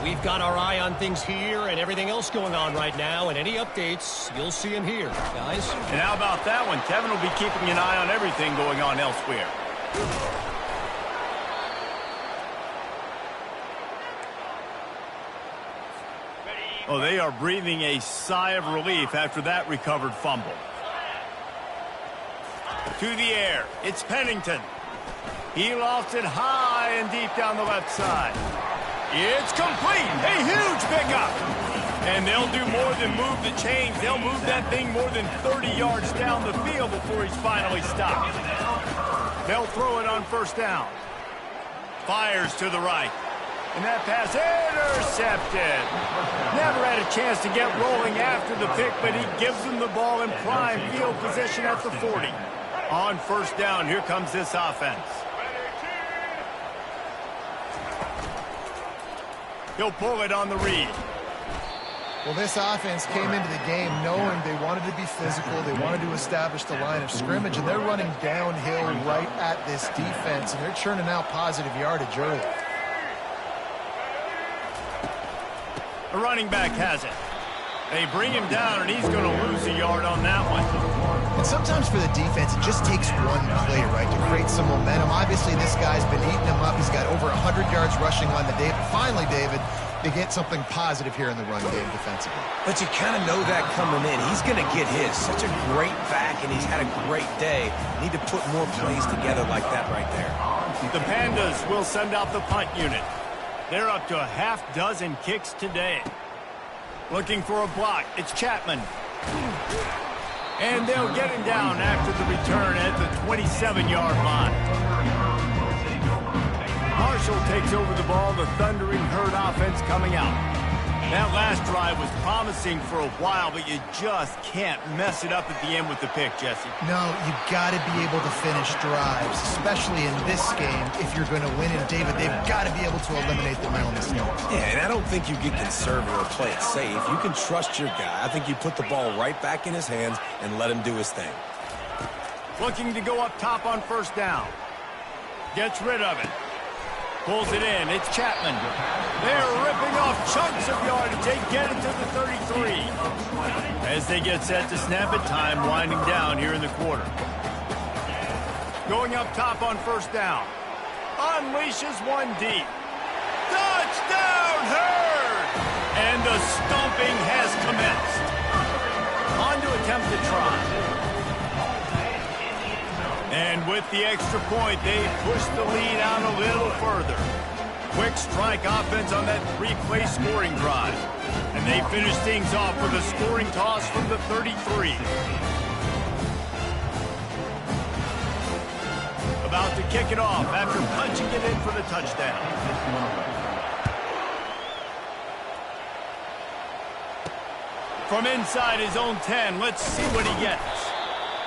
S6: We've got our eye on things here and everything else going on right now, and any updates, you'll see them here, guys.
S2: And how about that one? Kevin will be keeping an eye on everything going on elsewhere. Oh, they are breathing a sigh of relief after that recovered fumble. To the air, it's Pennington. He lofts it high and deep down the left side. It's complete, a huge pickup. And they'll do more than move the chains. They'll move that thing more than 30 yards down the field before he's finally stopped. They'll throw it on 1st down. Fires to the right. And that pass intercepted. Never had a chance to get rolling after the pick, but he gives them the ball in prime field position at the 40. On 1st down, here comes this offense. He'll pull it on the read.
S3: Well, this offense came into the game knowing they wanted to be physical, they wanted to establish the line of scrimmage, and they're running downhill right at this defense, and they're churning out positive yardage early.
S2: The running back has it. They bring him down, and he's going to lose a yard on that one.
S3: And sometimes for the defense, it just takes one play, right, to create some momentum. Obviously, this guy's been eating him up. He's got over 100 yards rushing on the day. But finally, David, they get something positive here in the run game defensively.
S1: But you kind of know that coming in. He's going to get his. Such a great back, and he's had a great day. Need to put more plays together like that right there.
S2: The Pandas will send out the punt unit. They're up to a half-dozen kicks today. Looking for a block. It's Chapman. And they'll get him down after the return at the 27-yard line. Marshall takes over the ball. The Thundering Herd offense coming out. That last drive was promising for a while, but you just can't mess it up at the end with the pick, Jesse.
S3: No, you got to be able to finish drives, especially in this game. If you're going to win it, David, they've got to be able to eliminate the real mistakes.
S1: Yeah, and I don't think you get conservative or play it safe. You can trust your guy. I think you put the ball right back in his hands and let him do his thing.
S2: Looking to go up top on 1st down. Gets rid of it. Pulls it in. It's Chapman. They're ripping off chunks of yardage. They get it to the 33. As they get set to snap it, time winding down here in the quarter. Going up top on 1st down. Unleashes one deep. Touchdown, Herd! And the stomping has commenced. On to attempt the try. And with the extra point, they push the lead out a little further. Quick strike offense on that 3-play scoring drive. And they finish things off with a scoring toss from the 33. About to kick it off after punching it in for the touchdown. From inside his own 10, let's see what he gets.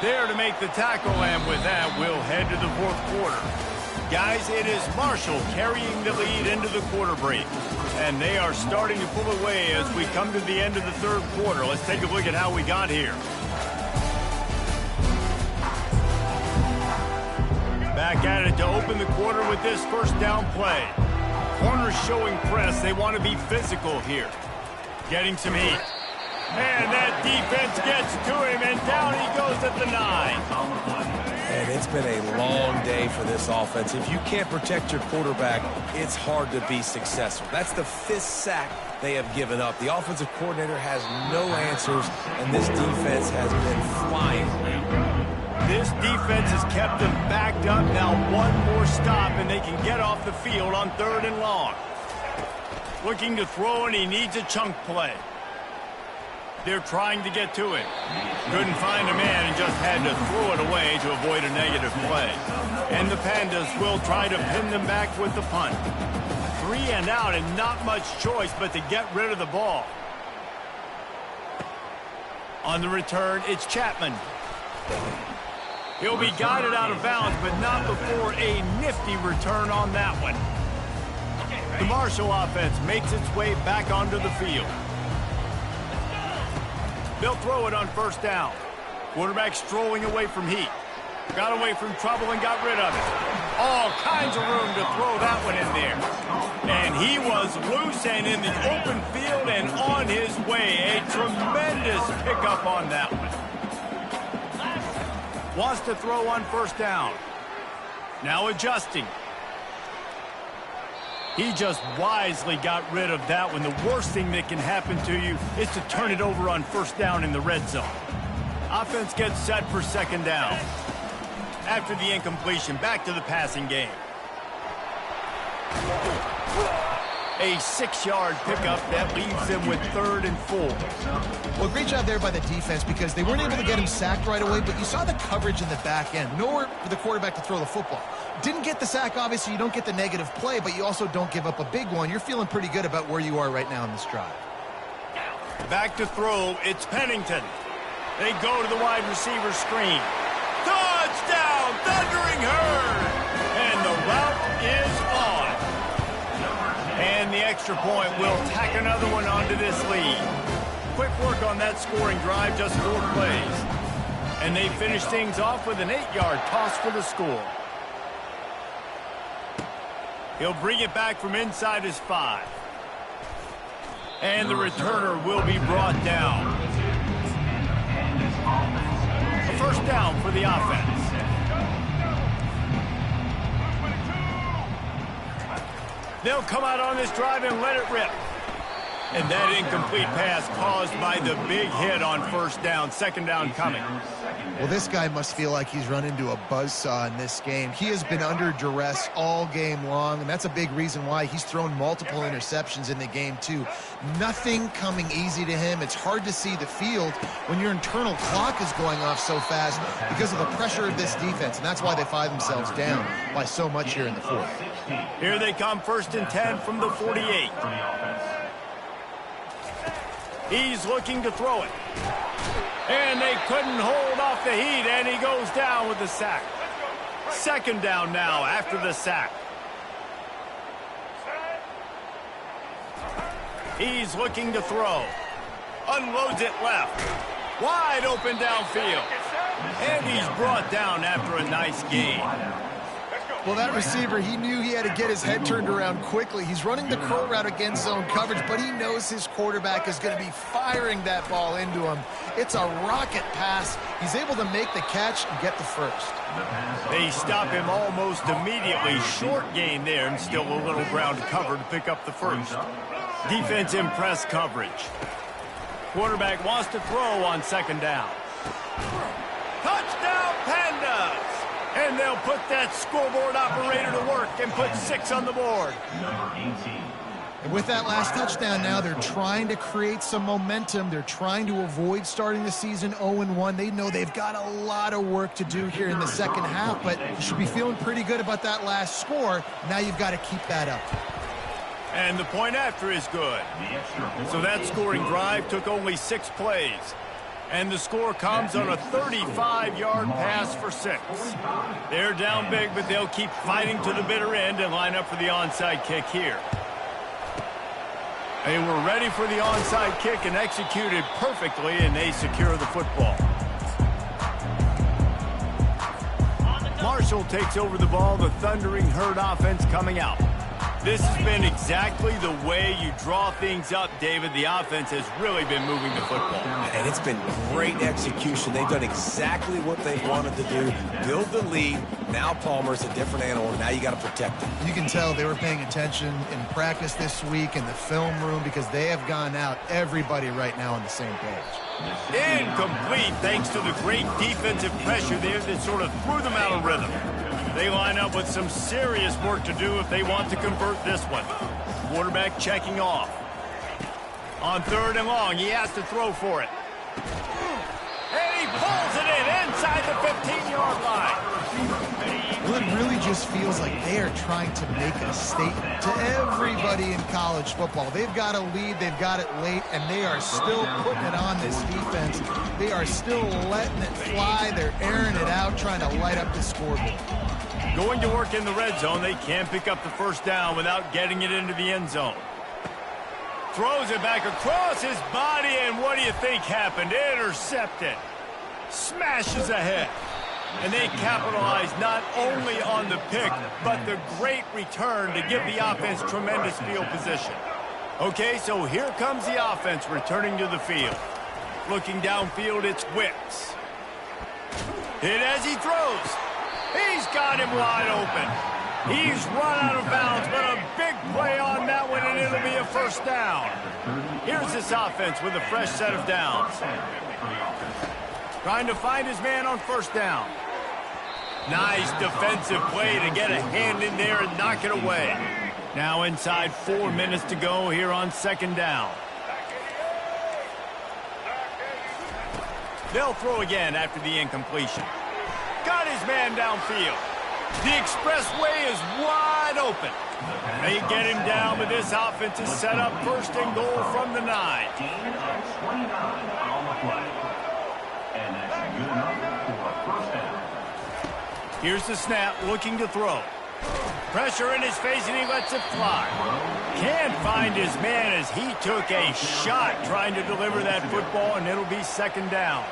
S2: There to make the tackle, and with that, we'll head to the fourth quarter. Guys, it is Marshall carrying the lead into the quarter break. And they are starting to pull away as we come to the end of the third quarter. Let's take a look at how we got here. Back at it to open the quarter with this first down play. Corners showing press. They want to be physical here. Getting some heat. And that defense gets to him, and down he goes at the 9.
S1: And it's been a long day for this offense. If you can't protect your quarterback, it's hard to be successful. That's the 5th sack they have given up. The offensive coordinator has no answers, and this defense has been flying.
S2: This defense has kept them backed up. Now one more stop, and they can get off the field on 3rd and long. Looking to throw, and he needs a chunk play. They're trying to get to it. Couldn't find a man and just had to throw it away to avoid a negative play. And the Pandas will try to pin them back with the punt. 3 and out, and not much choice but to get rid of the ball. On the return, it's Chapman. He'll be guided out of bounds, but not before a nifty return on that one. The Marshall offense makes its way back onto the field. They'll throw it on 1st down. Quarterback strolling away from heat. Got away from trouble and got rid of it. All kinds of room to throw that one in there. And he was loose and in the open field and on his way. A tremendous pickup on that one. Wants to throw on 1st down. Now adjusting. He just wisely got rid of that one. The worst thing that can happen to you is to turn it over on 1st down in the red zone. Offense gets set for 2nd down. After the incompletion, back to the passing game. A 6-yard pickup that leaves them with 3rd and 4.
S3: Well, great job there by the defense because they weren't able to get him sacked right away, but you saw the coverage in the back end. Nowhere for the quarterback to throw the football. Didn't get the sack, obviously. You don't get the negative play, but you also don't give up a big one. You're feeling pretty good about where you are right now in this drive.
S2: Back to throw, it's Pennington. They go to the wide receiver screen. Touchdown, Thundering Herd! And the route is on. And the extra point will tack another one onto this lead. Quick work on that scoring drive, just 4 plays. And they finish things off with an 8-yard toss for the score. He'll bring it back from inside his 5. And the returner will be brought down. A 1st down for the offense. They'll come out on this drive and let it rip. And that incomplete pass caused by the big hit on 1st down. 2nd down coming.
S3: Well, this guy must feel like he's run into a buzzsaw in this game. He has been under duress all game long, and that's a big reason why he's thrown multiple interceptions in the game, too. Nothing coming easy to him. It's hard to see the field when your internal clock is going off so fast because of the pressure of this defense, and that's why they find themselves down by so much here in the 4th.
S2: Here they come, 1st and 10 from the 48. He's looking to throw it. And they couldn't hold off the heat, and he goes down with the sack. 2nd down now after the sack. He's looking to throw. Unloads it left. Wide open downfield. And he's brought down after a nice gain.
S3: Well, that receiver, he knew he had to get his head turned around quickly. He's running the curl route against zone coverage, but he knows his quarterback is going to be firing that ball into him. It's a rocket pass. He's able to make the catch and get the 1st.
S2: They stop him almost immediately. Short gain there, and still a little ground cover to pick up the 1st. Defense in press coverage. Quarterback wants to throw on 2nd down. Touchdown, Pandas! And they'll put that scoreboard operator to work and put 6 on the board.
S3: And with that last touchdown now, they're trying to create some momentum. They're trying to avoid starting the season 0-1. They know they've got a lot of work to do here in the 2nd half, but you should be feeling pretty good about that last score. Now you've got to keep that up.
S2: And the point after is good. So that scoring drive took only 6 plays. And the score comes on a 35-yard pass for 6. They're down big, but they'll keep fighting to the bitter end and line up for the onside kick here. They were ready for the onside kick and executed perfectly, and they secure the football. Marshall takes over the ball, the Thundering Herd offense coming out. This has been exactly the way you draw things up, David. The offense has really been moving the football.
S1: And it's been great execution. They've done exactly what they've wanted to do. Build the lead. Now Palmer's a different animal. Now you got to protect him.
S3: You can tell they were paying attention in practice this week in the film room because they have gone out, everybody right now on the same page.
S2: Incomplete thanks to the great defensive pressure there that sort of threw them out of rhythm. They line up with some serious work to do if they want to convert this one. Quarterback checking off. On 3rd and long, he has to throw for it. And he pulls it in inside the 15-yard line.
S3: Well, it really just feels like they are trying to make a statement to everybody in college football. They've got a lead, they've got it late, and they are still putting it on this defense. They are still letting it fly. They're airing it out, trying to light up the scoreboard.
S2: Going to work in the red zone, they can't pick up the first down without getting it into the end zone. Throws it back across his body, and what do you think happened? Intercepted. Smashes ahead. And they capitalize not only on the pick, but the great return to give the offense tremendous field position. Okay, so here comes the offense returning to the field. Looking downfield, it's Wicks. Hit as he throws. He's got him wide open. He's run out of bounds, but a big play on that one, and it'll be a first down. Here's this offense with a fresh set of downs. Trying to find his man on first down. Nice defensive play to get a hand in there and knock it away. Now inside 4 minutes to go here on 2nd down. They'll throw again after the incompletion. Got his man downfield. The expressway is wide open. They get him down, but this offense is set up 1st and goal from the 9.
S5: Gain of 29 on the play. And that's good enough for a first down.
S2: Here's the snap, looking to throw. Pressure in his face, and he lets it fly. Can't find his man as he took a shot trying to deliver that football, and it'll be 2nd down.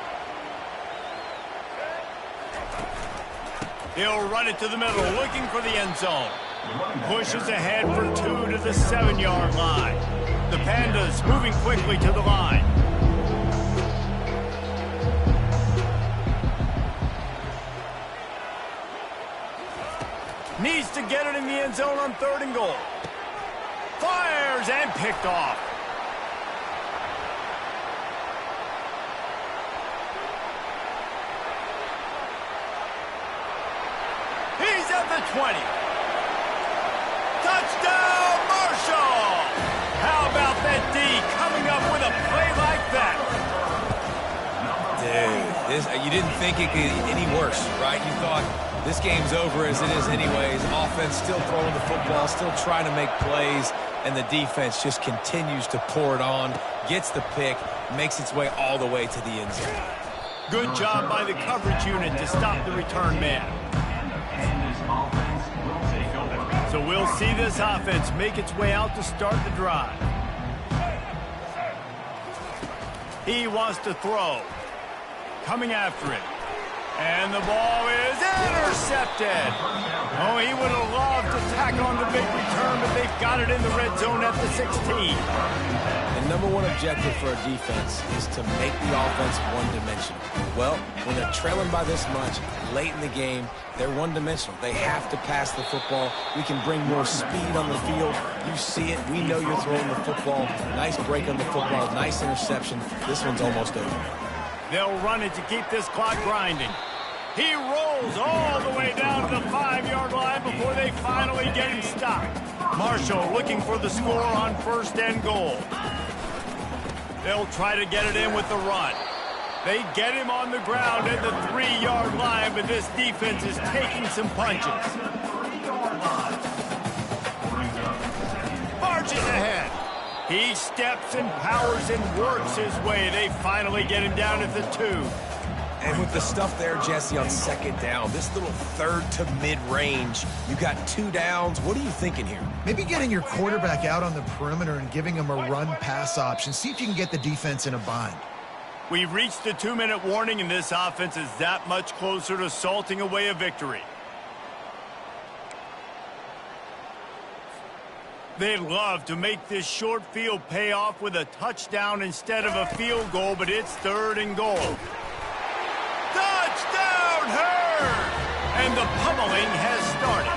S2: He'll run it to the middle, looking for the end zone. Pushes ahead for 2 to the 7-yard line. The Pandas moving quickly to the line. Needs to get it in the end zone on 3rd and goal. Fires and picked off. He's at the 20. Touchdown, Marshall! How about that D coming up with a play like that?
S1: Dude, you didn't think it could get any worse, right? You thought this game's over as it is anyways. Offense still throwing the football, still trying to make plays, and the defense just continues to pour it on, gets the pick, makes its way all the way to the end zone.
S2: Good job by the coverage unit to stop the return man. So we'll see this offense make its way out to start the drive. He wants to throw. Coming after it. And the ball is intercepted. Oh, he would have loved to tack on the big return, but they've got it in the red zone at the 16.
S1: The number one objective for a defense is to make the offense one-dimensional. Well, when they're trailing by this much, late in the game, they're one-dimensional. They have to pass the football. We can bring more speed on the field. You see it. We know you're throwing the football. Nice break on the football. Nice interception. This one's almost over.
S2: They'll run it to keep this clock grinding. He rolls all the way down to the 5-yard line before they finally get him stopped. Marshall looking for the score on 1st and goal. They'll try to get it in with the run. They get him on the ground at the 3-yard line, but this defense is taking some punches. Marches ahead. He steps and powers and works his way. They finally get him down at the 2.
S1: And with the stuff there, Jesse, on second down, this little third to mid-range, you got 2 downs. What are you thinking here?
S3: Maybe getting your quarterback out on the perimeter and giving him a run-pass option. See if you can get the defense in a bind.
S2: We've reached the 2-minute warning, and this offense is that much closer to salting away a victory. They'd love to make this short field pay off with a touchdown instead of a field goal, but it's 3rd and goal. Touchdown, Hurd! And the pummeling has started.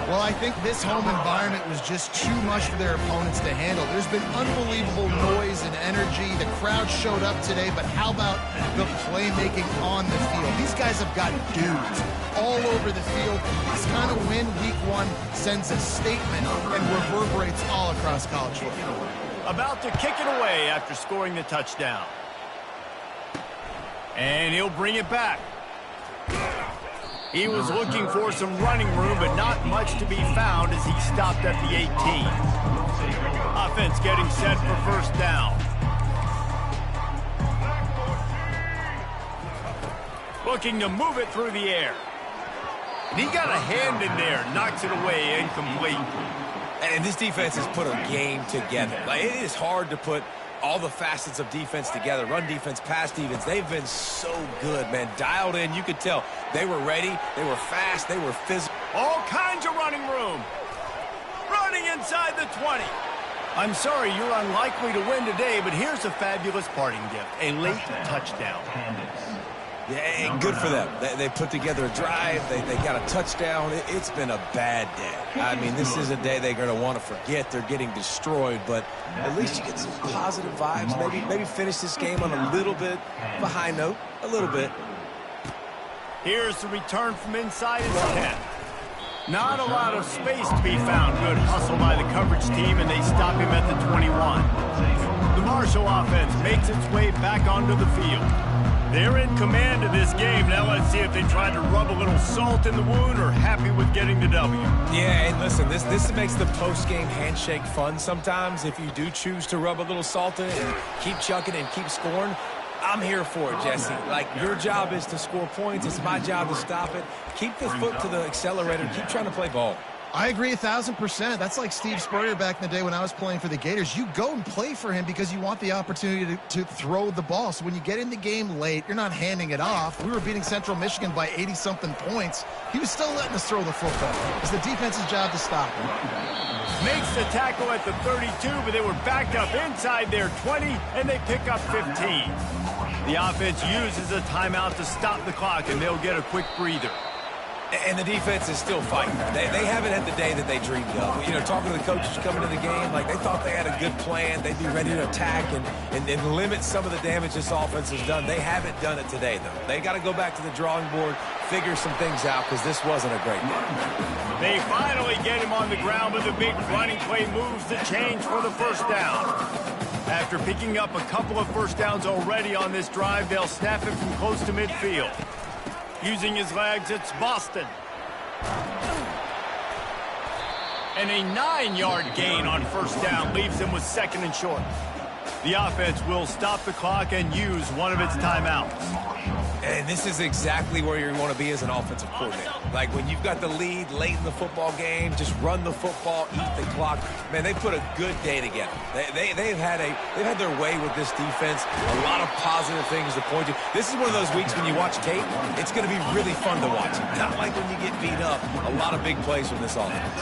S3: Well, I think this home environment was just too much for their opponents to handle. There's been unbelievable noise and energy. The crowd showed up today, but how about the playmaking on the field? These guys have got dudes all over the field. This kind of win week 1 sends a statement and reverberates all across college football.
S2: About to kick it away after scoring the touchdown. And he'll bring it back. He was looking for some running room, but not much to be found as he stopped at the 18. Offense getting set for first down. Looking to move it through the air. And he got a hand in there, knocks it away, incomplete.
S1: And this defense has put a game together. Like, it is hard to put all the facets of defense together. Run defense, pass defense. They've been so good, man. Dialed in. You could tell they were ready. They were fast. They were physical.
S2: All kinds of running room. Running inside the 20. I'm sorry you're unlikely to win today, but here's a fabulous parting gift. A late touchdown.
S1: Yeah, good for them. They put together a drive. They got a touchdown. It's been a bad day. I mean, this is a day they're going to want to forget. They're getting destroyed, but at least you get some positive vibes. Maybe finish this game on a little bit of a high note. A little bit.
S2: Here's the return from inside his 10. Not a lot of space to be found. Good hustle by the coverage team, and they stop him at the 21. The Marshall offense makes its way back onto the field. They're in command of this game. Now let's see if they try to rub a little salt in the wound or happy with getting the W.
S1: Yeah, and listen, this makes the post-game handshake fun sometimes. If you do choose to rub a little salt in it and keep chucking and keep scoring, I'm here for it, Jesse. Like, your job is to score points. It's my job to stop it. Keep the foot to the accelerator. Keep trying to play ball.
S3: I agree 1,000%. That's like Steve Spurrier back in the day when I was playing for the Gators. You go and play for him because you want the opportunity to throw the ball. So when you get in the game late, you're not handing it off. We were beating Central Michigan by 80-something points. He was still letting us throw the football. It's the defense's job to stop him.
S2: Makes the tackle at the 32, but they were backed up inside their 20, and they pick up 15. The offense uses a timeout to stop the clock, and they'll get a quick breather.
S1: And the defense is still fighting. They haven't had the day that they dreamed of. You know, talking to the coaches coming to the game, like, they thought they had a good plan. They'd be ready to attack and limit some of the damage this offense has done. They haven't done it today, though. They got to go back to the drawing board, figure some things out, because this wasn't a great day.
S2: They finally get him on the ground, but the big running play moves the change for the first down. After picking up a couple of first downs already on this drive, they'll snap it from close to midfield. Using his legs, it's Boston. And a 9-yard gain on first down leaves him with 2nd and short. The offense will stop the clock and use one of its timeouts.
S1: And this is exactly where you want to be as an offensive coordinator. Like, when you've got the lead late in the football game, just run the football, eat the clock. Man, they put a good day together. They've had their way with this defense. A lot of positive things to point to. This is one of those weeks when you watch tape, it's going to be really fun to watch. Not like when you get beat up. A lot of big plays from this offense.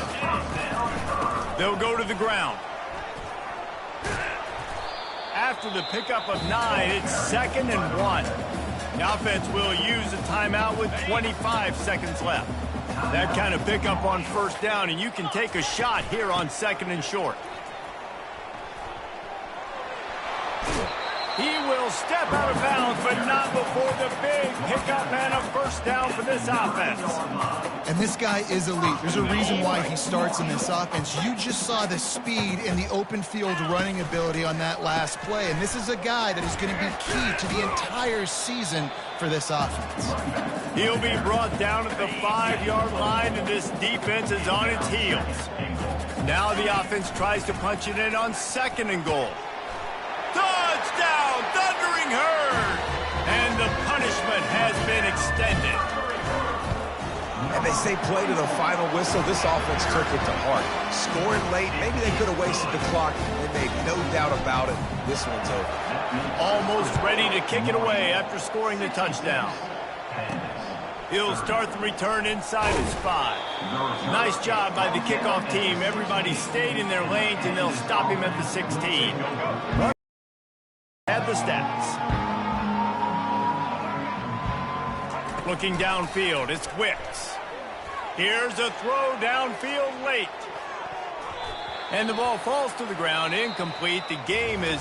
S2: They'll go to the ground. After the pickup of 9, it's 2nd and 1. The offense will use a timeout with 25 seconds left. That kind of pickup on first down, and you can take a shot here on 2nd and short. He will step out of bounds, but not before the big pickup and a first down for this offense.
S3: And this guy is elite. There's a reason why he starts in this offense. You just saw the speed and the open field running ability on that last play. And this is a guy that is going to be key to the entire season for this offense.
S2: He'll be brought down at the 5-yard line, and this defense is on its heels. Now the offense tries to punch it in on 2nd and goal. Touchdown, Thundering Herd! And the punishment has been extended.
S1: And they say play to the final whistle. This offense took it to heart. Scoring late, maybe they could have wasted the clock. They made no doubt about it. This one's over.
S2: Almost ready to kick it away after scoring the touchdown. He'll start the return inside his 5. Nice job by the kickoff team. Everybody stayed in their lanes, and they'll stop him at the 16. Have the stats. Looking downfield, it's Wicks. Here's a throw downfield late. And the ball falls to the ground, incomplete. The game is